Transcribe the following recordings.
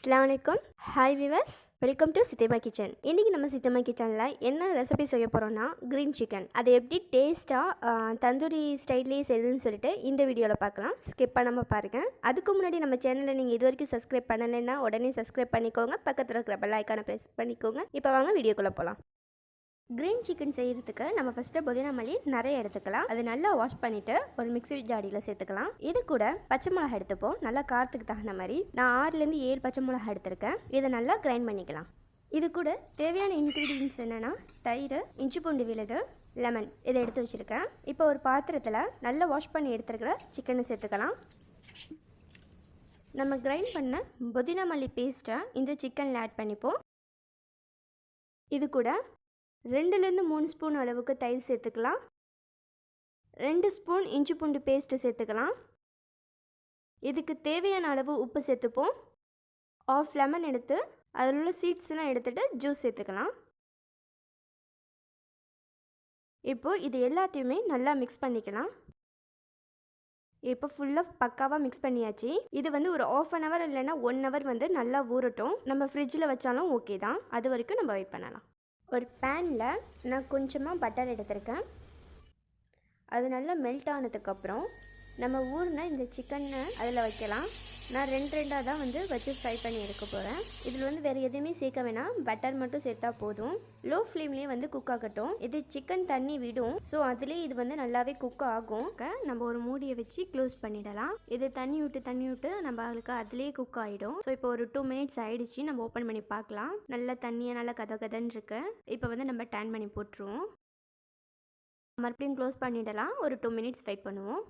Assalamualaikum. Hi viewers. Welcome to Chittemma kitchen. இன்றைக்கி நம்ம சித்தம்மா கிச்சனில் என்ன ரெசிபி செய்ய போகிறோன்னா க்ரீன் சிக்கன். அதை எப்படி டேஸ்ட்டாக தந்தூரி ஸ்டைல்லேயே செய்யுதுன்னு சொல்லிட்டு இந்த வீடியோவில் பார்க்கலாம். ஸ்கிப் பண்ணாமல் பாருங்கள். அதுக்கு முன்னாடி நம்ம சேனலை நீங்கள் இது வரைக்கும் சப்ஸ்கிரைப் பண்ணலைன்னா உடனே சப்ஸ்கிரைப் பண்ணிக்கோங்க. பக்கத்தில் இருக்கிற பெல் ஐக்கானை ப்ரெஸ் பண்ணிக்கோங்க. இப்போ வாங்க வீடியோக்குள்ளே போகலாம். க்ரீன் சிக்கன் செய்கிறதுக்கு நம்ம ஃபஸ்ட்டு புதினா மல்லி நிறைய எடுத்துக்கலாம். அது நல்லா வாஷ் பண்ணிவிட்டு ஒரு மிக்ஸி ஜாடியில் சேர்த்துக்கலாம். இது கூட பச்சை மிளகா எடுத்துப்போம். நல்லா காரத்துக்கு தகுந்த மாதிரி நான் 6லேருந்து 7 பச்சை மிளகா எடுத்திருக்கேன். இதை நல்லா கிரைண்ட் பண்ணிக்கலாம். இது கூட தேவையான இன்க்ரீடியன்ட்ஸ் என்னென்னா தயிர், இஞ்சி பூண்டு விழுது, லெமன் இதை எடுத்து வச்சுருக்கேன். இப்போ ஒரு பாத்திரத்தில் நல்லா வாஷ் பண்ணி எடுத்துருக்கிற சிக்கனை சேர்த்துக்கலாம். நம்ம கிரைண்ட் பண்ண புதினா மல்லி பேஸ்ட்டை இந்த சிக்கனில் ஆட் பண்ணிப்போம். இது கூட 2லேருந்து 3 ஸ்பூன் அளவுக்கு தயிர் சேர்த்துக்கலாம். 2 ஸ்பூன் இஞ்சி பூண்டு பேஸ்ட்டு சேர்த்துக்கலாம். இதுக்கு தேவையான அளவு உப்பு சேர்த்துப்போம். 1/2 லெமன் எடுத்து அதில் உள்ள சீட்ஸ்லாம் எடுத்துகிட்டு ஜூஸ் சேர்த்துக்கலாம். இப்போது இது எல்லாத்தையுமே நல்லா மிக்ஸ் பண்ணிக்கலாம். இப்போ ஃபுல்லாக பக்காவாக மிக்ஸ் பண்ணியாச்சு. இது வந்து ஒரு 1/2 hour இல்லைன்னா 1 hour வந்து நல்லா ஊறட்டும். நம்ம ஃப்ரிட்ஜில் வச்சாலும் ஓகே தான். அது வரைக்கும் நம்ம வெயிட் பண்ணலாம். ஒரு பேனில் நான் கொஞ்சமாக பட்டர் எடுத்திருக்கேன். அது நல்லா மெல்ட் ஆனதுக்கப்புறம் நம்ம ஊறின இந்த சிக்கனை அதில் வைக்கலாம். நான் 2 தான் வந்து வச்சு ஃப்ரை பண்ணி எடுக்க போகிறேன். இதில் வந்து வேறு எதுவுமே சேர்க்க வேணாம், பட்டர் மட்டும் சேர்த்தா போதும். லோ ஃப்ளேம்லேயே வந்து குக் ஆகட்டும். இது சிக்கன் தண்ணி விடும், ஸோ அதுலேயே இது வந்து நல்லாவே குக் ஆகும். நம்ம ஒரு மூடியை வச்சு க்ளோஸ் பண்ணிடலாம். இது தண்ணி விட்டு நம்மளுக்கு அதுலேயே குக் ஆகிடும். ஸோ இப்போ ஒரு 2 minutes ஆகிடுச்சு. நம்ம ஓப்பன் பண்ணி பார்க்கலாம். நல்லா தண்ணியாக நல்லா கதன்னு இருக்கு. இப்போ வந்து நம்ம டேன் பண்ணி போட்டுருவோம். மறுபடியும் க்ளோஸ் பண்ணிடலாம். ஒரு 2 minutes வெயிட் பண்ணுவோம்.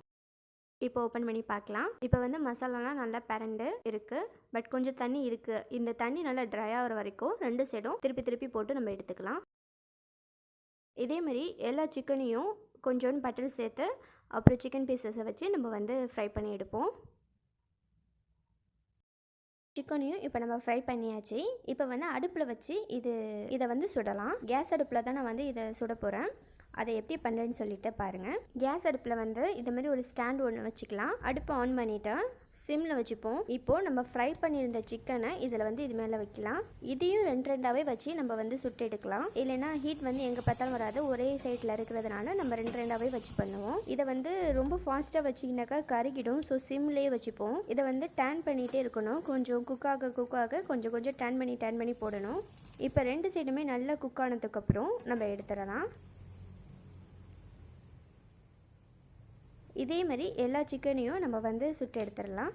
இப்போ ஓப்பன் பண்ணி பார்க்கலாம். இப்போ வந்து மசாலாலாம் நல்லா பரண்டு இருக்குது, பட் கொஞ்சம் தண்ணி இருக்குது. இந்த தண்ணி நல்லா ட்ரை ஆகிற வரைக்கும் 2 சைடும் திருப்பி போட்டு நம்ம எடுத்துக்கலாம். இதேமாதிரி எல்லா சிக்கனையும் கொஞ்சோண்டு பட்டர் சேர்த்து அப்புறம் சிக்கன் பீசஸை வச்சு நம்ம வந்து ஃப்ரை பண்ணி எடுப்போம். சிக்கனையும் இப்போ நம்ம ஃப்ரை பண்ணியாச்சு. இப்போ வந்து அடுப்பில் வச்சு இதை வந்து சுடலாம். கேஸ் அடுப்பில் தான் நான் வந்து இதை சுட போகிறேன். அதை எப்படி பண்ணுறேன்னு சொல்லிட்டு பாருங்கள். கேஸ் அடுப்பில் வந்து இது மாதிரி ஒரு ஸ்டாண்ட் ஒன்று வச்சுக்கலாம். அடுப்பை ஆன் பண்ணிவிட்டு சிம்மில் வச்சுப்போம். இப்போது நம்ம ஃப்ரை பண்ணியிருந்த சிக்கனை இதில் வந்து இது மேலே வைக்கலாம். இதையும் 2 வச்சு நம்ம வந்து சுட்டு எடுக்கலாம். இல்லைன்னா ஹீட் வந்து எங்கே பார்த்தாலும் வராது, ஒரே சைடில் இருக்கிறதுனால நம்ம 2 வச்சு பண்ணுவோம். இதை வந்து ரொம்ப ஃபாஸ்ட்டாக வச்சிங்கனாக்கா கருகிடும். ஸோ சிம்லேயே வச்சுப்போம். இதை வந்து டேன் பண்ணிகிட்டே இருக்கணும். கொஞ்சம் குக் ஆக கொஞ்சம் டேன் பண்ணி போடணும். இப்போ 2 சைடுமே நல்லா குக் ஆனதுக்கப்புறம் நம்ம எடுத்துடலாம். இதே மாதிரி எல்லா சிக்கனையும் நம்ம வந்து சுட்டு எடுத்துடலாம்.